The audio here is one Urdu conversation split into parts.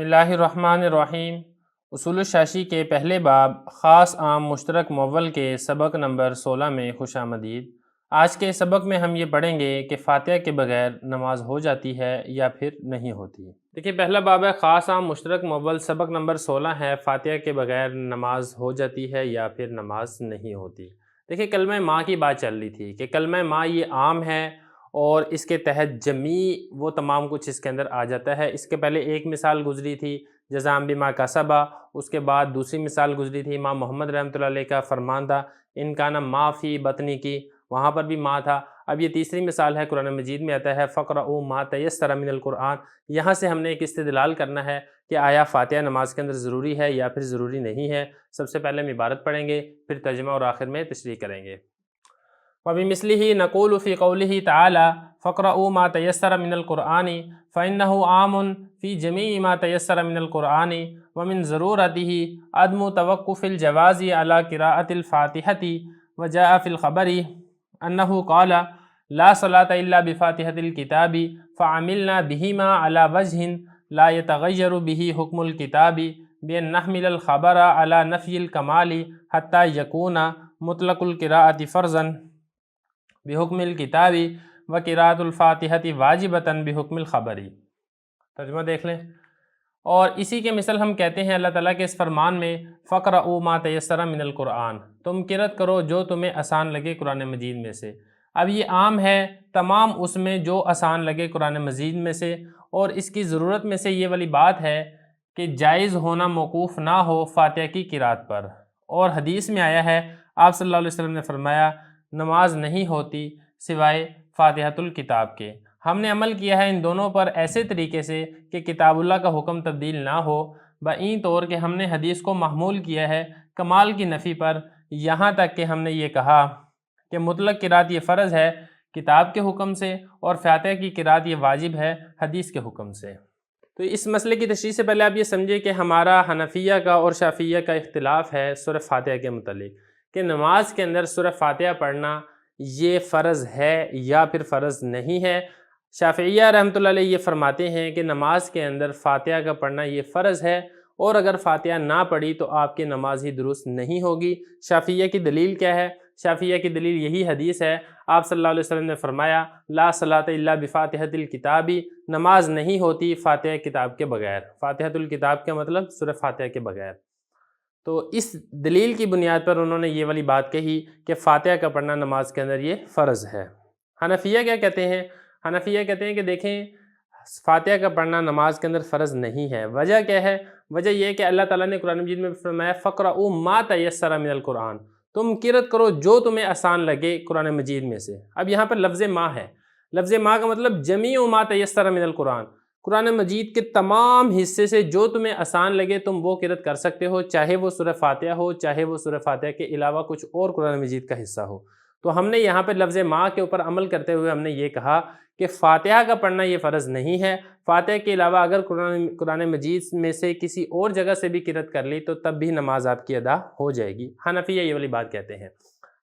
بسم اللہ الرحمن الرحیم۔ اصول الشاشی کے پہلے باب خاص عام مشترک مول کے سبق نمبر 16 میں خوش آمدید۔ آج کے سبق میں ہم یہ پڑھیں گے کہ فاتحہ کے بغیر نماز ہو جاتی ہے یا پھر نہیں ہوتی۔ دیکھیے پہلا باب ہے خاص عام مشترک مول، سبق نمبر 16 ہے فاتحہ کے بغیر نماز ہو جاتی ہے یا پھر نماز نہیں ہوتی۔ دیکھیے کلمہ ماں کی بات چل رہی تھی کہ کلمہ ماں یہ عام ہے اور اس کے تحت جمیع وہ تمام کچھ اس کے اندر آ جاتا ہے۔ اس کے پہلے ایک مثال گزری تھی جزاء بما کسبا، اس کے بعد دوسری مثال گزری تھی امام محمد رحمۃ اللہ علیہ کا فرمان تھا ان کان ما فی بطنی کی، وہاں پر بھی ماں تھا۔ اب یہ تیسری مثال ہے، قرآن مجید میں آتا ہے فقرؤوا ما تیسر من القرآن۔ یہاں سے ہم نے ایک استدلال کرنا ہے کہ آیا فاتحہ نماز کے اندر ضروری ہے یا پھر ضروری نہیں ہے۔ سب سے پہلے ہم عبارت پڑھیں گے، پھر ترجمہ اور آخر میں تشریح کریں گے۔ وَبِمِثْلِهِ نَقُولُ فِي قَوْلِهِ تَعَالَى فَاقْرَؤُوا مَا تَيَسَّرَ مِنَ الْقُرْآنِ فَإِنَّهُ عَامٌ فِي جَمِيعِ مَا تَيَسَّرَ مِنَ الْقُرْآنِ وَمِنْ ضَرُورَتِهِ عَدْمُ تَوَقُّفِ الْجَوَازِ عَلَى قِرَاءَةِ الْفَاتِحَةِ وَجَاءَ فِي الْخَبَرِ أَنَّهُ قَالَ لَا صَلَاةَ إِلَّا بِفَاتِحَةِ الْكِتَابِ فَعَمِلْنَا بِهِمَا عَلَى وَجْهٍ لَا يَتَغَيَّرُ بِهِ حُكْمُ الْكِتَابِ بِأَنْ نَحْمِلَ الْخَبَرَ عَلَى نَفْيِ الْكَمَالِ حَتَّى يَكُونَ مُطْلَقُ الْقِرَاءَةِ فَرْضًا بحکم الکتاب وقراءۃ الفاتحۃ واجبۃ بحکم الخبر۔ ترجمہ دیکھ لیں۔ اور اسی کے مثل ہم کہتے ہیں اللہ تعالیٰ کے اس فرمان میں فقرؤوا ما تیسر من القرآن، تم قرأت کرو جو تمہیں آسان لگے قرآن مجید میں سے۔ اب یہ عام ہے تمام اس میں جو آسان لگے قرآن مجید میں سے، اور اس کی ضرورت میں سے یہ والی بات ہے کہ جائز ہونا موقوف نہ ہو فاتحہ کی قرأت پر۔ اور حدیث میں آیا ہے آپ صلی اللہ علیہ وسلم نے فرمایا نماز نہیں ہوتی سوائے فاتحۃ الکتاب کے۔ ہم نے عمل کیا ہے ان دونوں پر ایسے طریقے سے کہ کتاب اللہ کا حکم تبدیل نہ ہو، بئیں طور کہ ہم نے حدیث کو محمول کیا ہے کمال کی نفی پر، یہاں تک کہ ہم نے یہ کہا کہ مطلق قرأت یہ فرض ہے کتاب کے حکم سے اور فاتحہ کی قرأت یہ واجب ہے حدیث کے حکم سے۔ تو اس مسئلے کی تشریح سے پہلے آپ یہ سمجھیں کہ ہمارا حنفیہ کا اور شافعیہ کا اختلاف ہے سورہ فاتحہ کے متعلق کہ نماز کے اندر سورہ فاتحہ پڑھنا یہ فرض ہے یا پھر فرض نہیں ہے۔ شافعیہ رحمۃ اللہ علیہ یہ فرماتے ہیں کہ نماز کے اندر فاتحہ کا پڑھنا یہ فرض ہے، اور اگر فاتحہ نہ پڑھی تو آپ کی نماز ہی درست نہیں ہوگی۔ شافعیہ کی دلیل کیا ہے؟ شافعیہ کی دلیل یہی حدیث ہے، آپ صلی اللہ علیہ وسلم نے فرمایا لا صلاۃ الا بفاتحۃ الکتاب، نماز نہیں ہوتی فاتحہ کتاب کے بغیر۔ فاتحۃ الکتاب کا مطلب سورہ فاتحہ کے بغیر۔ تو اس دلیل کی بنیاد پر انہوں نے یہ والی بات کہی کہ فاتحہ کا پڑھنا نماز کے اندر یہ فرض ہے۔ حنفیہ کیا کہتے ہیں؟ حنفیہ کہتے ہیں کہ دیکھیں فاتحہ کا پڑھنا نماز کے اندر فرض نہیں ہے۔ وجہ کیا ہے؟ وجہ یہ ہے کہ اللہ تعالیٰ نے قرآن مجید میں فرمایا فقرؤوا ما تیسر من القرآن، تم قرأت کرو جو تمہیں آسان لگے قرآن مجید میں سے۔ اب یہاں پر لفظ ما ہے، لفظ ما کا مطلب جمیع ما تیسر من القرآن، قرآن مجید کے تمام حصے سے جو تمہیں آسان لگے تم وہ قرأت کر سکتے ہو، چاہے وہ سورہ فاتحہ ہو، چاہے وہ سورہ فاتحہ کے علاوہ کچھ اور قرآن مجید کا حصہ ہو۔ تو ہم نے یہاں پہ لفظ ما کے اوپر عمل کرتے ہوئے ہم نے یہ کہا کہ فاتحہ کا پڑھنا یہ فرض نہیں ہے، فاتحہ کے علاوہ اگر قرآن مجید میں سے کسی اور جگہ سے بھی قرأت کر لی تو تب بھی نماز آپ کی ادا ہو جائے گی۔ حنفیہ یہ والی بات کہتے ہیں۔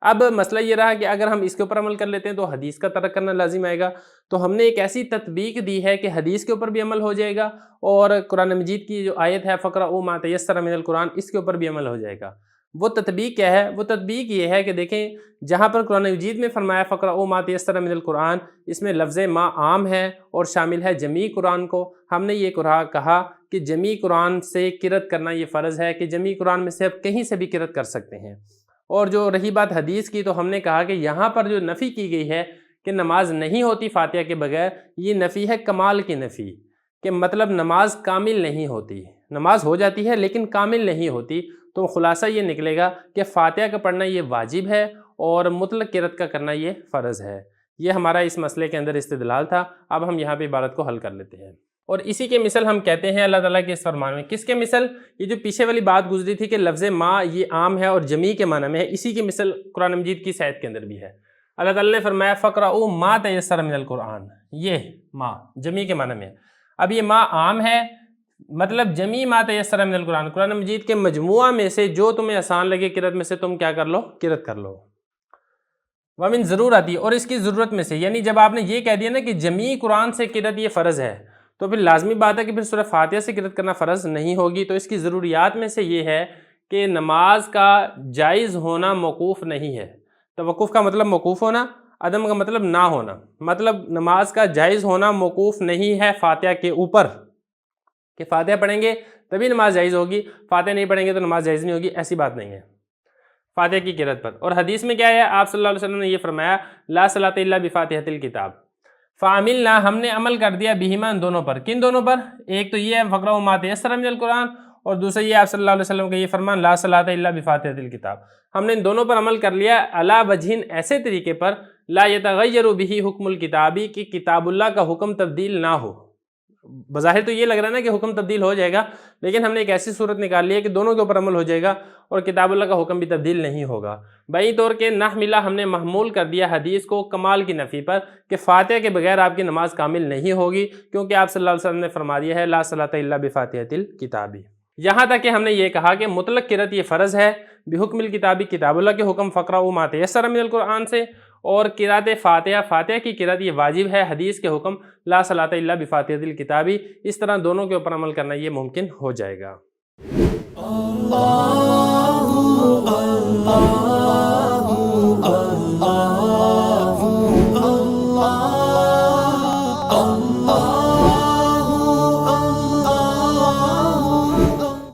اب مسئلہ یہ رہا کہ اگر ہم اس کے اوپر عمل کر لیتے ہیں تو حدیث کا ترک کرنا لازم آئے گا، تو ہم نے ایک ایسی تطبیق دی ہے کہ حدیث کے اوپر بھی عمل ہو جائے گا اور قرآن مجید کی جو آیت ہے فقرؤوا ما تیسر من القرآن اس کے اوپر بھی عمل ہو جائے گا۔ وہ تطبیق کیا ہے؟ وہ تطبیق یہ ہے کہ دیکھیں جہاں پر قرآن مجید میں فرمایا فقرؤوا ما تیسر من القرآن، اس میں لفظ ما عام ہے اور شامل ہے جمیع قرآن کو۔ ہم نے یہ کہا کہ جمیع قرآن سے قرأت کرنا یہ فرض ہے کہ جمیع قرآن میں سے آپ کہیں سے بھی قرأت کر سکتے ہیں۔ اور جو رہی بات حدیث کی، تو ہم نے کہا کہ یہاں پر جو نفی کی گئی ہے کہ نماز نہیں ہوتی فاتحہ کے بغیر، یہ نفی ہے کمال کی نفی، کہ مطلب نماز کامل نہیں ہوتی، نماز ہو جاتی ہے لیکن کامل نہیں ہوتی۔ تو خلاصہ یہ نکلے گا کہ فاتحہ کا پڑھنا یہ واجب ہے اور مطلق قرأت کا کرنا یہ فرض ہے۔ یہ ہمارا اس مسئلے کے اندر استدلال تھا۔ اب ہم یہاں پہ عبارت کو حل کر لیتے ہیں، اور اسی کے مثل ہم کہتے ہیں اللہ تعالیٰ کے اس فرمان میں۔ کس کے مثل؟ یہ جو پیچھے والی بات گزری تھی کہ لفظ ما یہ عام ہے اور جمیع کے معنی میں ہے، اسی کی مثل قرآن مجید کی آیت کے اندر بھی ہے۔ اللہ تعالیٰ نے فرمایا فقرؤوا ما تیسر من القرآن، یہ ما جمیع کے معنی میں ہے۔ اب یہ ما عام ہے، مطلب جمیع ما تیسر من القرآن، قرآن مجید کے مجموعہ میں سے جو تمہیں آسان لگے قرأت میں سے تم کیا کر لو؟ قرأت کر لو۔ ومن ضرورتی، اور اس کی ضرورت میں سے، یعنی جب آپ نے یہ کہہ دیا نا کہ جمیع قرآن سے قرأت یہ فرض ہے، تو پھر لازمی بات ہے کہ پھر سورہ فاتحہ سے قرأت کرنا فرض نہیں ہوگی۔ تو اس کی ضروریات میں سے یہ ہے کہ نماز کا جائز ہونا موقوف نہیں ہے۔ توقف کا مطلب موقوف ہونا، عدم کا مطلب نہ ہونا۔ مطلب نماز کا جائز ہونا موقوف نہیں ہے فاتحہ کے اوپر، کہ فاتحہ پڑھیں گے تبھی نماز جائز ہوگی، فاتحہ نہیں پڑھیں گے تو نماز جائز نہیں ہوگی، ایسی بات نہیں ہے فاتحہ کی قرأت پر۔ اور حدیث میں کیا ہے، آپ صلی اللہ علیہ وسلم نے یہ فرمایا لا صلاۃ الا بفاتحۃ الکتاب، فعملنا ہم نے عمل کر دیا بہما ان دونوں پر۔ کن دونوں پر؟ ایک تو یہ ہے فقرؤ ما تیسر من القرآن، اور دوسرا یہ آپ صلی اللہ علیہ وسلم کا یہ فرمان لا صلاۃ الا بفاتحۃ الکتاب۔ ہم نے ان دونوں پر عمل کر لیا علی وجہ ایسے طریقے پر لا یتغیر بہ حکم الکتابی، کہ کتاب اللہ کا حکم تبدیل نہ ہو۔ بظاہر تو یہ لگ رہا ہے نا کہ حکم تبدیل ہو جائے گا، لیکن ہم نے ایک ایسی صورت نکال لی ہے کہ دونوں کے اوپر عمل ہو جائے گا اور کتاب اللہ کا حکم بھی تبدیل نہیں ہوگا۔ بئی طور کے نحملہ ہم نے محمول کر دیا حدیث کو کمال کی نفی پر، کہ فاتحہ کے بغیر آپ کی نماز کامل نہیں ہوگی، کیونکہ آپ صلی اللہ علیہ وسلم نے فرما دیا ہے لا صلاۃ الا بفاتحۃ الکتاب۔ یہاں تک کہ ہم نے یہ کہا کہ مطلق قرأت یہ فرض ہے بحکم الکتابی، کتاب اللہ کے حکم فقرؤ ما تیسر من القرآن سے، اور قرأت فاتحہ، فاتحہ کی قرأت یہ واجب ہے حدیث کے حکم لا صلاۃ الا بفاتحۃ الکتابی۔ اس طرح دونوں کے اوپر عمل کرنا یہ ممکن ہو جائے گا۔